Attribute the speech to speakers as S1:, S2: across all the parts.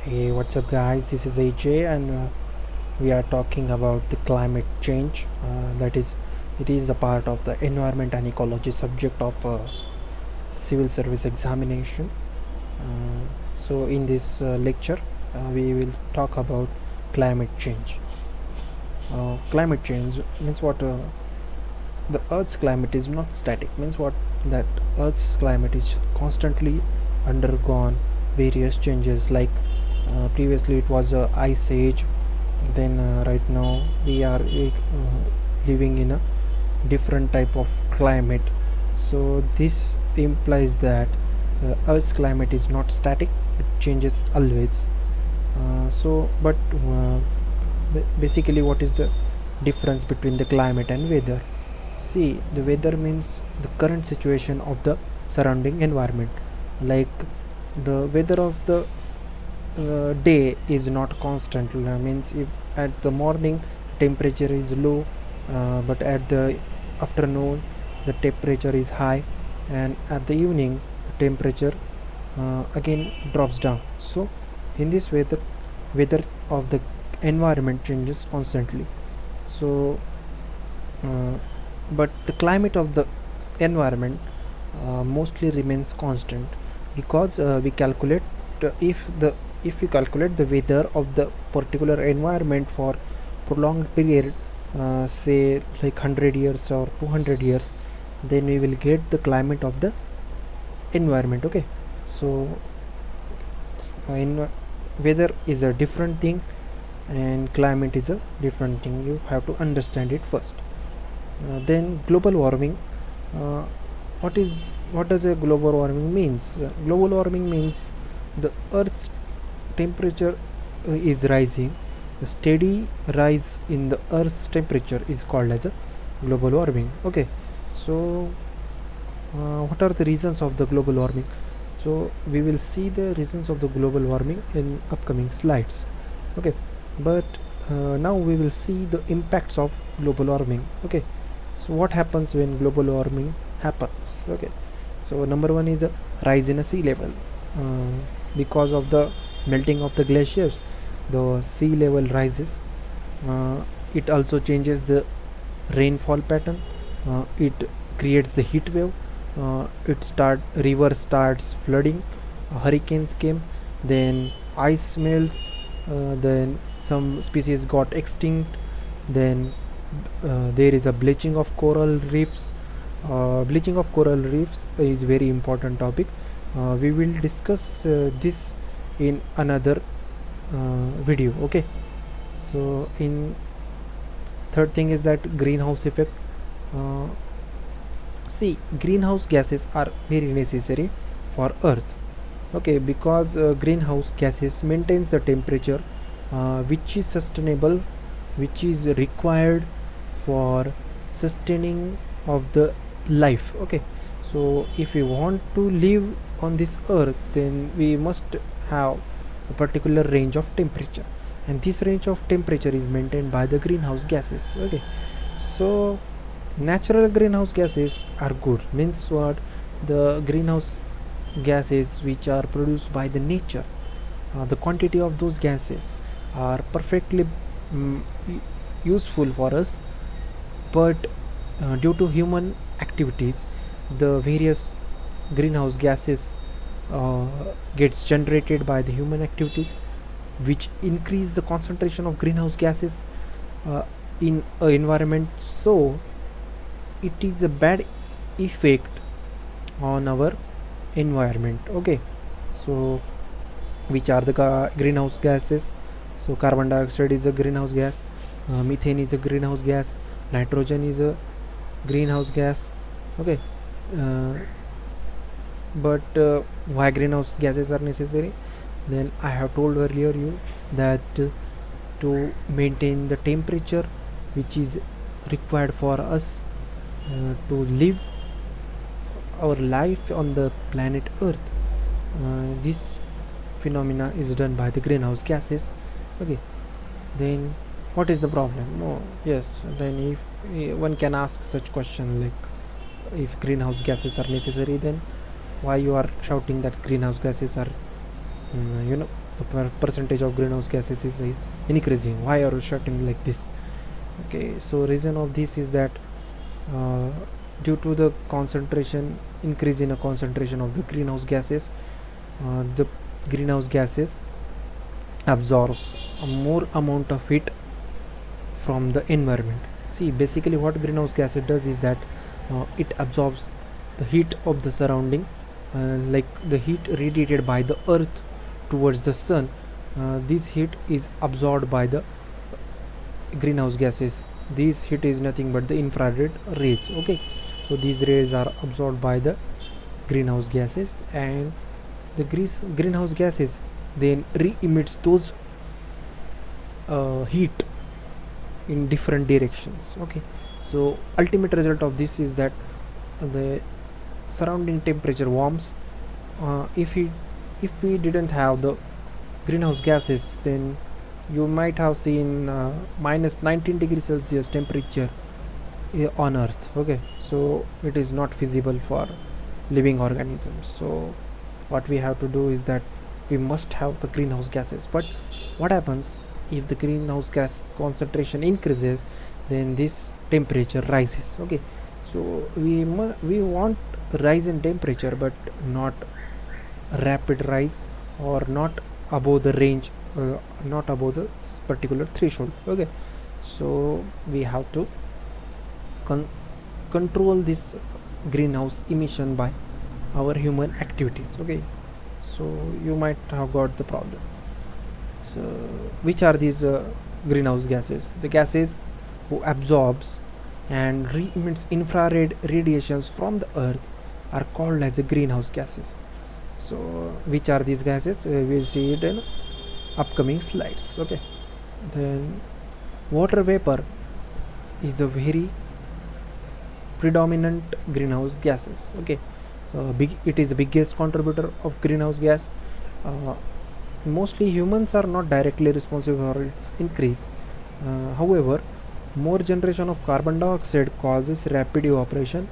S1: Hey, what's up, guys? This is AJ, and we are talking about the climate change. It is the part of the environment and ecology subject of civil service examination. In this lecture, we will talk about climate change. Climate change means what? The Earth's climate is not static. Means what? That Earth's climate is constantly undergone various changes. Like previously, it was a ice age. Then right now we are living in a different type of climate. So this implies that Earth's climate is not static; it changes always. But basically, what is the difference between the climate and weather? See, the weather means the current situation of the surrounding environment. Like the weather of the day is not constant. Means if at the morning temperature is low, but at the afternoon the temperature is high, and at the evening the temperature again drops down. So in this way the weather of the environment changes constantly. So uh, but the climate of the environment mostly remains constant, because if we calculate the weather of the particular environment for prolonged period, say like 100 years or 200 years, then we will get the climate of the environment. Okay, so in weather is a different thing and climate is a different thing. You have to understand it first. Then global warming. Uh, what is what does a global warming means? Global warming means the Earth's temperature is rising. The steady rise in the Earth's temperature is called as a global warming. Okay, so what are the reasons of the global warming? So we will see the reasons of the global warming in upcoming slides. Okay, but now we will see the impacts of global warming. Okay, so what happens when global warming happens? Okay, so number one is the rise in a sea level. uh, because of the melting of the glaciers, the sea level rises. It also changes the rainfall pattern. It creates the heat wave. River starts flooding. Hurricanes came, then ice melts, then some species got extinct, then there is a bleaching of coral reefs. Bleaching of coral reefs is very important topic. We will discuss this in another video. Okay, so in third thing is that greenhouse effect. uh, See, greenhouse gases are very necessary for Earth. Okay, because greenhouse gases maintains the temperature which is sustainable, which is required for sustaining of the life. Okay, so if we want to live on this earth, then we must have a particular range of temperature, and this range of temperature is maintained by the greenhouse gases. Okay, so natural greenhouse gases are good. Means what? The greenhouse gases which are produced by the nature, the quantity of those gases are perfectly mm, useful for us. But due to human activities, the various greenhouse gases uh, gets generated by the human activities, which increase the concentration of greenhouse gases uh, in environment. So it is a bad effect on our environment. Okay, so which are the greenhouse gases? So carbon dioxide is a greenhouse gas, methane is a greenhouse gas, nitrogen is a greenhouse gas. Okay, uh, but why greenhouse gases are necessary? Then I have told earlier you that to maintain the temperature which is required for us to live our life on the planet earth, this phenomena is done by the greenhouse gases. Okay, then what is the problem? No, yes, then if one can ask such question, like if greenhouse gases are necessary, then why you are shouting that greenhouse gases are the percentage of greenhouse gases is increasing. Why are you shutting like this? Okay, so reason of this is that uh, due to the concentration increase in a concentration of the greenhouse gases, the greenhouse gases absorbs a more amount of heat from the environment. See, basically what greenhouse gas it does is that it absorbs the heat of the surrounding, like the heat radiated by the earth towards the sun. This heat is absorbed by the greenhouse gases. This heat is nothing but the infrared rays. Okay, so these rays are absorbed by the greenhouse gases, and the greenhouse gases then re-emits those heat in different directions. Okay, so ultimate result of this is that the surrounding temperature warms. If we didn't have the greenhouse gases, then you might have seen minus 19 degrees Celsius temperature on earth. Okay, so it is not feasible for living organisms. So what we have to do is that we must have the greenhouse gases. But what happens if the greenhouse gas concentration increases? Then this temperature rises. Okay, so we want rise in temperature, but not rapid rise, or not above the range, not above the particular threshold. Okay, so we have to control this greenhouse emission by our human activities. Okay, so you might have got the problem. So which are these greenhouse gases? The gases who absorbs and re-emits infrared radiations from the earth are called as the greenhouse gases. So which are these gases? We'll see it in upcoming slides. Okay, then water vapor is a very predominant greenhouse gases. Okay, so it is the biggest contributor of greenhouse gas. Mostly humans are not directly responsible for its increase. However, more generation of carbon dioxide causes rapid evaporation.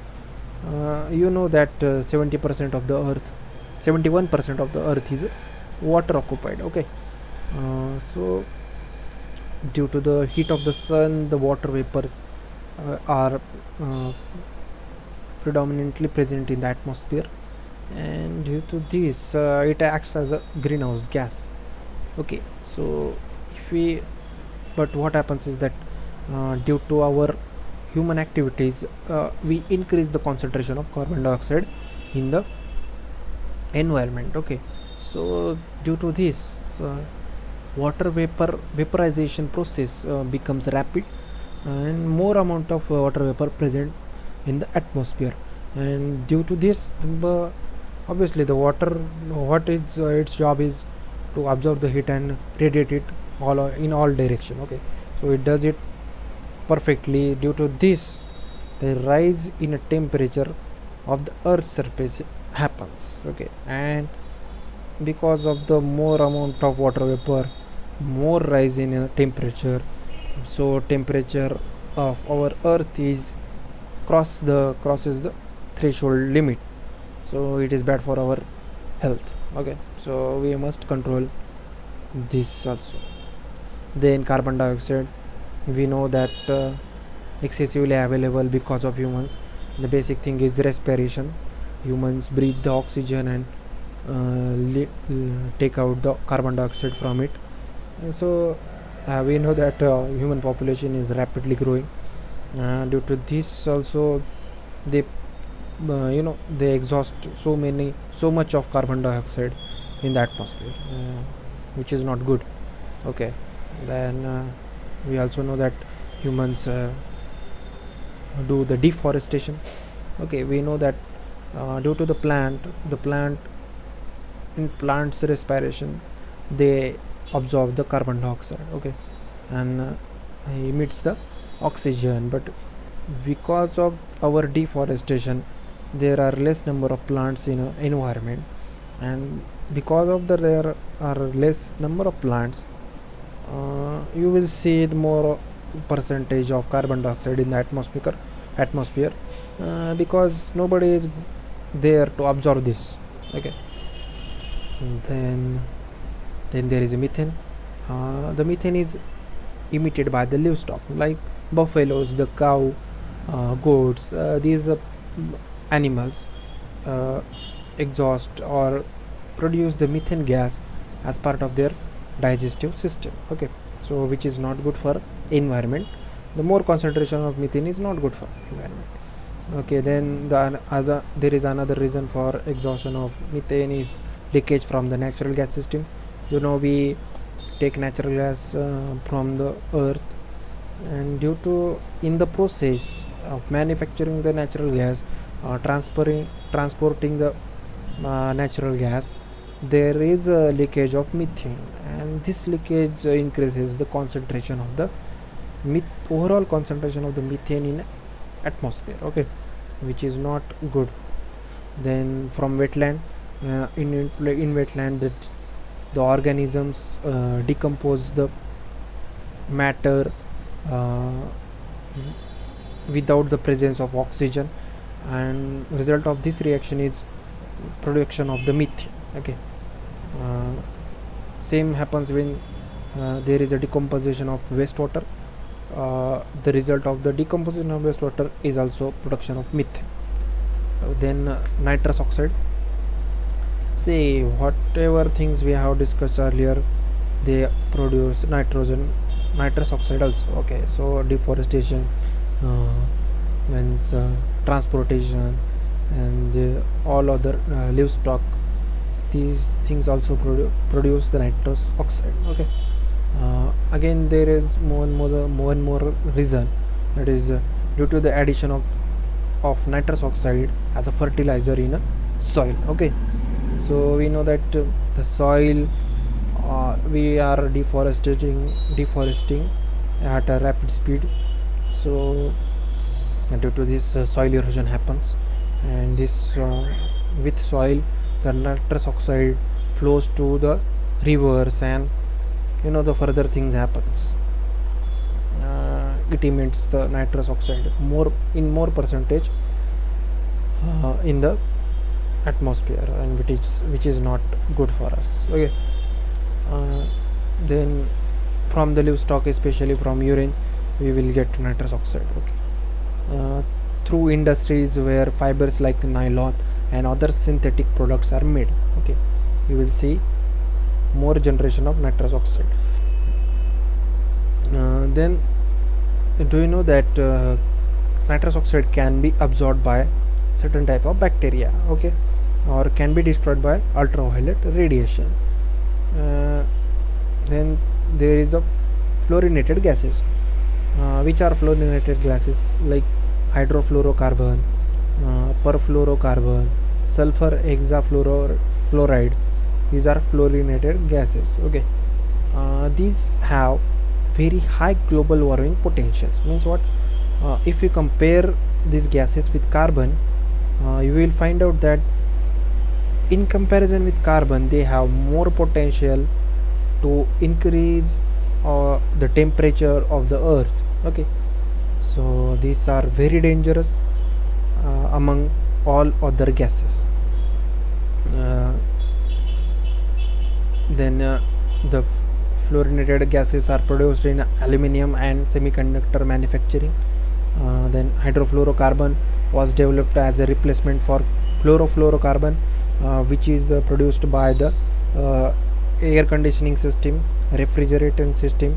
S1: You know that 70% of the earth 71% of the earth is water occupied. Okay, so due to the heat of the sun, the water vapors are predominantly present in the atmosphere, and due to this it acts as a greenhouse gas. Okay, so if we but what happens is that due to our human activities, we increase the concentration of carbon dioxide in the environment. Okay, so due to this water vaporization process becomes rapid, and more amount of water vapor present in the atmosphere, and due to this obviously the water, what is its job is to absorb the heat and radiate it in all direction. Okay, so it does it perfectly. Due to this, the rise in a temperature of the earth's surface happens. Okay, and because of the more amount of water vapor, more rise in temperature, so temperature of our earth is crosses the threshold limit, so it is bad for our health. Okay, so we must control this also. Then carbon dioxide, we know that excessively available because of humans. The basic thing is respiration. Humans breathe the oxygen and take out the carbon dioxide from it. So we know that human population is rapidly growing. Due to this also, they they exhaust so much of carbon dioxide in the atmosphere, which is not good. Okay, then we also know that humans do the deforestation. Okay, we know that due to the plant in plants respiration, they absorb the carbon dioxide. Okay, and emits the oxygen, but because of our deforestation, there are less number of plants in environment, and because of there are less number of plants, you will see the more percentage of carbon dioxide in the atmosphere, because nobody is there to absorb this. Okay, and then Then there is methane. The methane is emitted by the livestock like buffaloes, the cow, goats. These animals uh, exhaust or produce the methane gas as part of their digestive system. Okay, so which is not good for environment. The more concentration of methane is not good for environment. Okay, then there is another reason for exhaustion of methane is leakage from the natural gas system. We take natural gas from the earth, and due to in the process of manufacturing the natural gas, transporting the natural gas, there is a leakage of methane, and this leakage increases the concentration of the overall concentration of the methane in atmosphere. Okay, which is not good. Then from wetland, in wetland, the organisms decompose the matter uh, without the presence of oxygen, and result of this reaction is production of the methane. Okay, uh, same happens when there is a decomposition of wastewater. The result of the decomposition of wastewater is also production of methane. Then nitrous oxide. See, whatever things we have discussed earlier, they produce nitrous oxide also. Okay, so deforestation, uh, means transportation, and all other livestock, these things also produce the nitrous oxide. Okay, again there is more and more reason, that is due to the addition of nitrous oxide as a fertilizer in a soil. Okay, so we know that the soil, we are deforesting at a rapid speed. So due to this, soil erosion happens, and this with soil, the nitrous oxide flows to the rivers, and the further things happens. It emits the nitrous oxide more percentage in the atmosphere, and which is not good for us. Okay, then from the livestock, especially from urine, we will get nitrous oxide. Okay, through industries where fibers like nylon and other synthetic products are made. Okay, you will see more generation of nitrous oxide. Then do you know that nitrous oxide can be absorbed by certain type of bacteria? Okay, or can be destroyed by ultraviolet radiation. Then there is the fluorinated gases. Which are fluorinated gases? Like hydrofluorocarbon, perfluorocarbon, sulfur hexafluoride. These are fluorinated gases. Okay, these have very high global warming potentials. Means what? If you compare these gases with carbon, you will find out that in comparison with carbon, they have more potential to increase the temperature of the earth. Okay, so these are very dangerous among all other gases. Then the fluorinated gases are produced in aluminium and semiconductor manufacturing. Then hydrofluorocarbon was developed as a replacement for chlorofluorocarbon, which is produced by the air conditioning system, refrigerator system,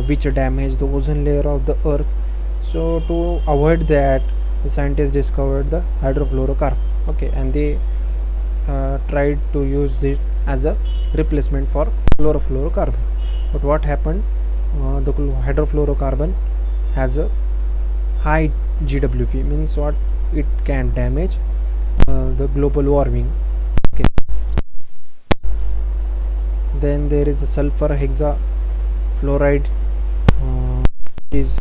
S1: which damage the ozone layer of the earth. So to avoid that, the scientists discovered the hydrofluorocarbon. Okay, and they tried to use this as a replacement for chlorofluorocarbon. But what happened? The hydrofluorocarbon has a high GWP. Means what? It can damage the global warming. Okay. Then there is a sulfur hexafluoride, is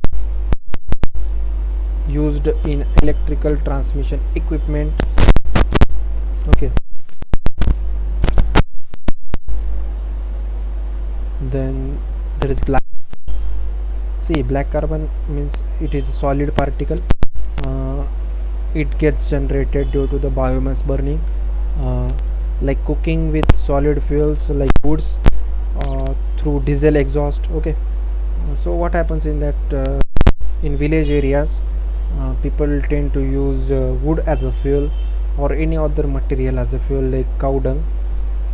S1: used in electrical transmission equipment. Okay, then there is black carbon. Means it is a solid particle. It gets generated due to the biomass burning, like cooking with solid fuels like woods, through diesel exhaust. Okay, so what happens in that, in village areas, people tend to use wood as a fuel or any other material as a fuel like cow dung.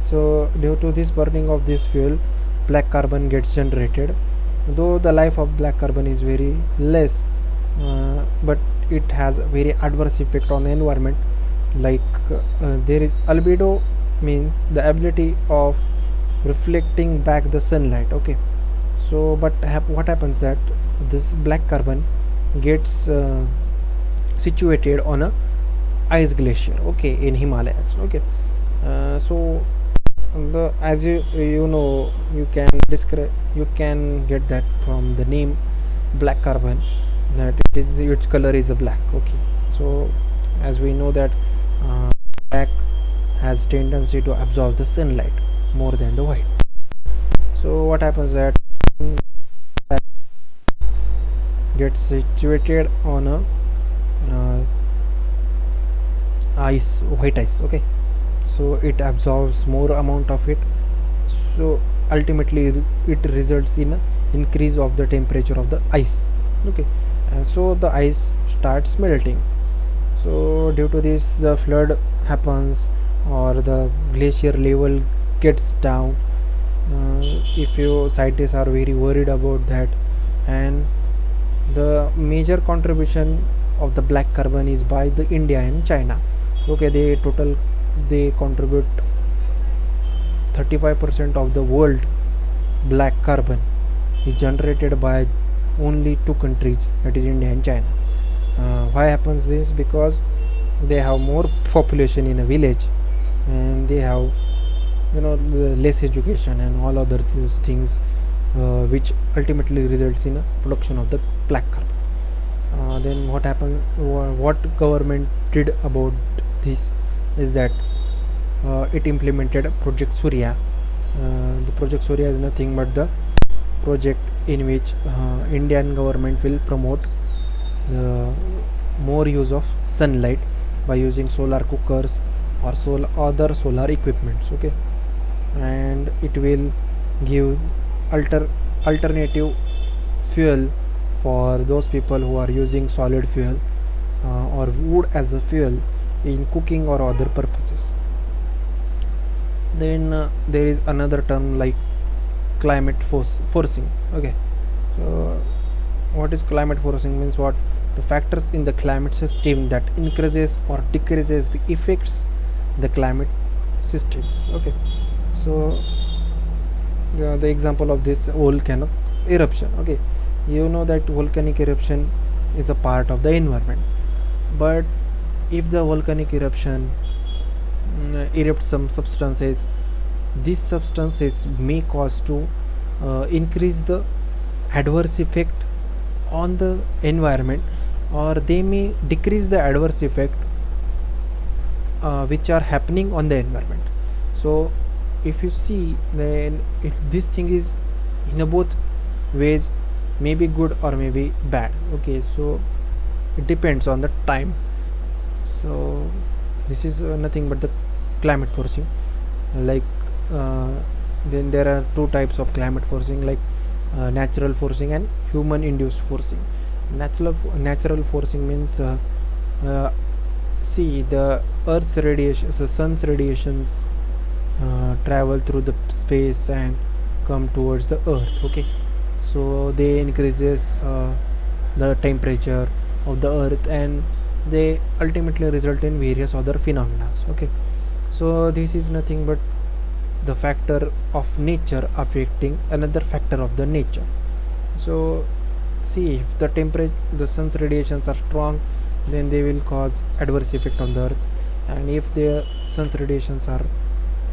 S1: So due to this burning of this fuel, black carbon gets generated, though the life of black carbon is very less, but it has a very adverse effect on the environment. Like there is albedo, means the ability of reflecting back the sunlight. Okay, so but what happens that this black carbon gets situated on a ice glacier, okay, in Himalayas. Okay, so the, as you know, you can describe, you can get that from the name black carbon, that it is, its color is a black. Okay, so as we know that black has tendency to absorb the sunlight more than the white. So what happens that gets situated on a ice, white ice. Okay, so it absorbs more amount of it, so ultimately it results in a increase of the temperature of the ice. Okay, so the ice starts melting. So due to this, the flood happens or the glacier level gets down. If you scientists are very worried about that, and the major contribution of the black carbon is by the India and China. Okay, they contribute 35% of the world black carbon is generated by only two countries, that is India and China. Why happens this? Because they have more population in a village, and they have, you know, less education and all other things, which ultimately results in a production of the black carbon. Then what happened, what government did about this is that it implemented Project Surya. The Project Surya is nothing but the project in which Indian government will promote more use of sunlight by using solar cookers or other solar equipments. Okay, and it will give alternative fuel for those people who are using solid fuel or wood as a fuel in cooking or other purposes. Then there is another term like climate forcing. Okay, so what is climate forcing? Means what? The factors in the climate system that increases or decreases the effects the climate systems. Okay, so the example of this volcano eruption. Okay, you know that volcanic eruption is a part of the environment, but if the volcanic eruption erupts some substances, these substances may cause to increase the adverse effect on the environment, or they may decrease the adverse effect which are happening on the environment. So if you see, then if this thing is in a both ways, maybe good or maybe bad. Okay, so it depends on the time. So this is nothing but the climate forcing. Like then there are two types of climate forcing, like natural forcing and human induced forcing. Natural forcing means see, the earth's radiation, the sun's radiations travel through the space and come towards the earth. Okay, so they increases the temperature of the earth, and they ultimately result in various other phenomena. Okay, so this is nothing but the factor of nature affecting another factor of the nature. So see, if the sun's radiations are strong, then they will cause adverse effect on the earth, and if the sun's radiations are,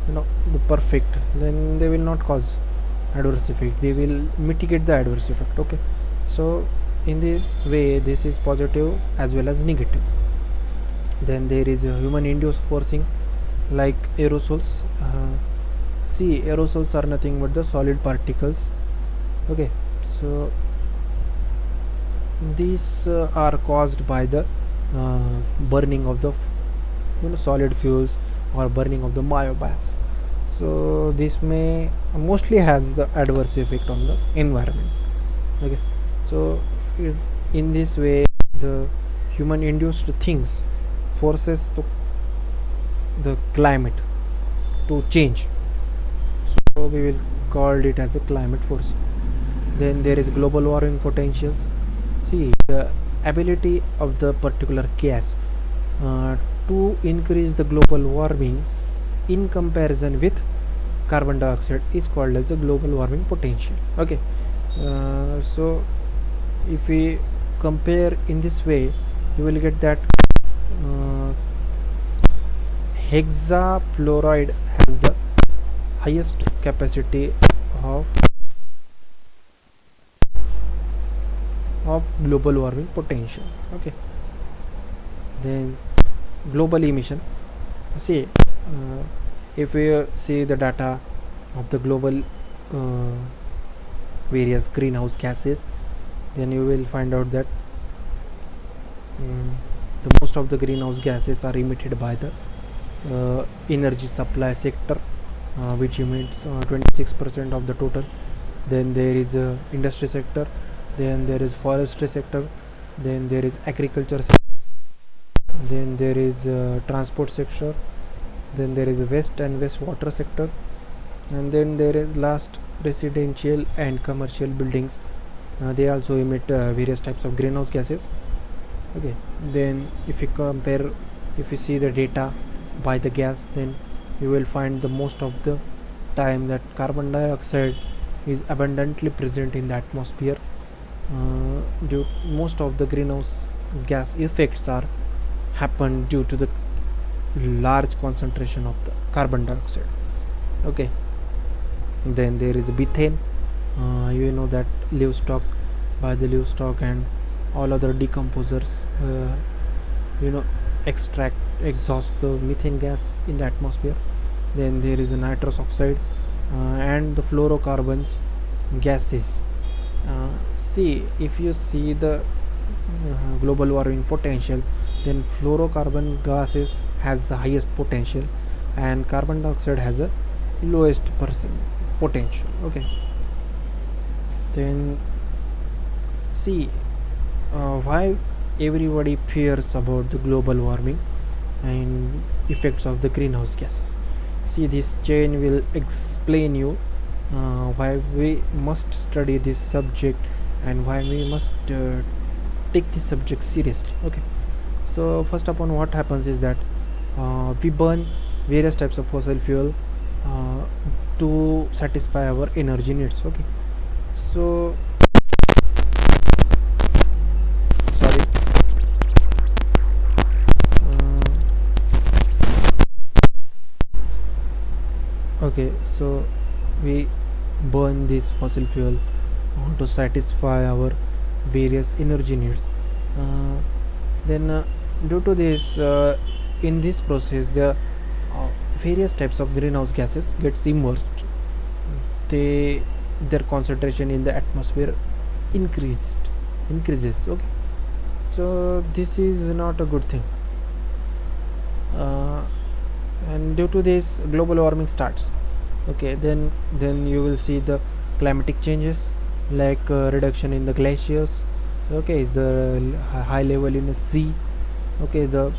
S1: you know, the perfect, then they will not cause adverse effect, they will mitigate the adverse effect. Okay, so in this way, this is positive as well as negative. Then there is a human induced forcing, like aerosols. See, aerosols are nothing but the solid particles. Okay, so these are caused by the burning of the, you know, solid fuels or burning of the biomass. So this may mostly has the adverse effect on the environment. Okay, so in this way the human induced things forces the climate to change, so we will call it as a climate force. Then there is global warming potentials. See, the ability of the particular gas to increase the global warming in comparison with carbon dioxide is called as the global warming potential. Okay, so if we compare in this way, you will get that uh, hexafluoride has the highest capacity of global warming potential. Okay, then global emission. See, if we see the data of the global uh, various greenhouse gases, then you will find out that the most of the greenhouse gases are emitted by the energy supply sector, which emits 26% of the total. Then there is industry sector, then there is forestry sector, then there is agriculture sector, then there is transport sector, then there is a waste and wastewater sector, and then there is last residential and commercial buildings. They also emit various types of greenhouse gases. Okay, then if you compare, if you see the data by the gas, then you will find the most of the time that carbon dioxide is abundantly present in the atmosphere. Due most of the greenhouse gas effects are happen due to the large concentration of the carbon dioxide. Okay, then there is methane. You know that livestock, by the livestock and all other decomposers, extract exhaust the methane gas in the atmosphere. Then there is a nitrous oxide and the fluorocarbons gases. See, if you see the global warming potential, then fluorocarbon gases has the highest potential and carbon dioxide has a lowest potential. Okay, then see, why everybody fears about the global warming and effects of the greenhouse gases. See, this chain will explain you why we must study this subject and why we must take this subject seriously. Okay, so first upon, what happens is that we burn various types of fossil fuel to satisfy our energy needs. Okay, so sorry, okay, so we burn this fossil fuel to satisfy our various energy needs. uh, then due to this, in this process the various types of greenhouse gases gets immersed. they their concentration in the atmosphere increases. Okay, so this is not a good thing, uh, and due to this global warming starts. Okay, then you will see the climatic changes, like reduction in the glaciers. Okay, the high level in the sea. Okay, the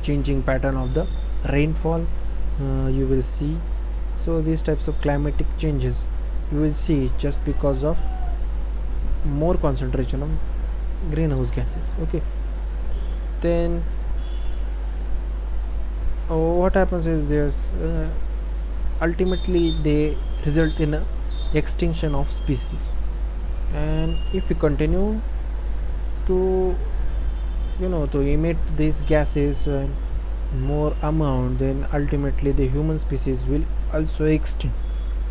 S1: changing pattern of the rainfall, you will see. So these types of climatic changes you will see just because of more concentration of greenhouse gases. Okay, then what happens is this, ultimately they result in a extinction of species. And if we continue to to emit these gases more amount, then ultimately the human species will also extinct.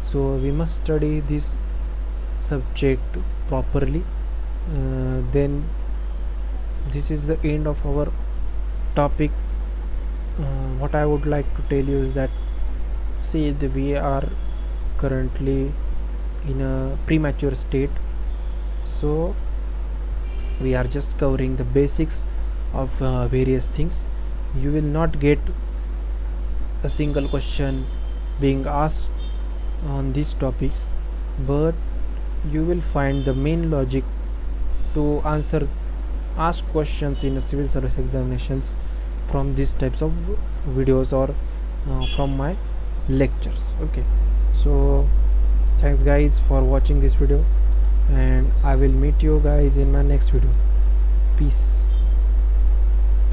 S1: So we must study this subject properly. Then this is the end of our topic. What I would like to tell you is that, see, we are currently in a premature state, so we are just covering the basics of various things. You will not get a single question being asked on these topics, but you will find the main logic to answer ask questions in a civil service examinations from these types of videos or from my lectures. Okay, so thanks guys for watching this video, and I will meet you guys in my next video. Peace.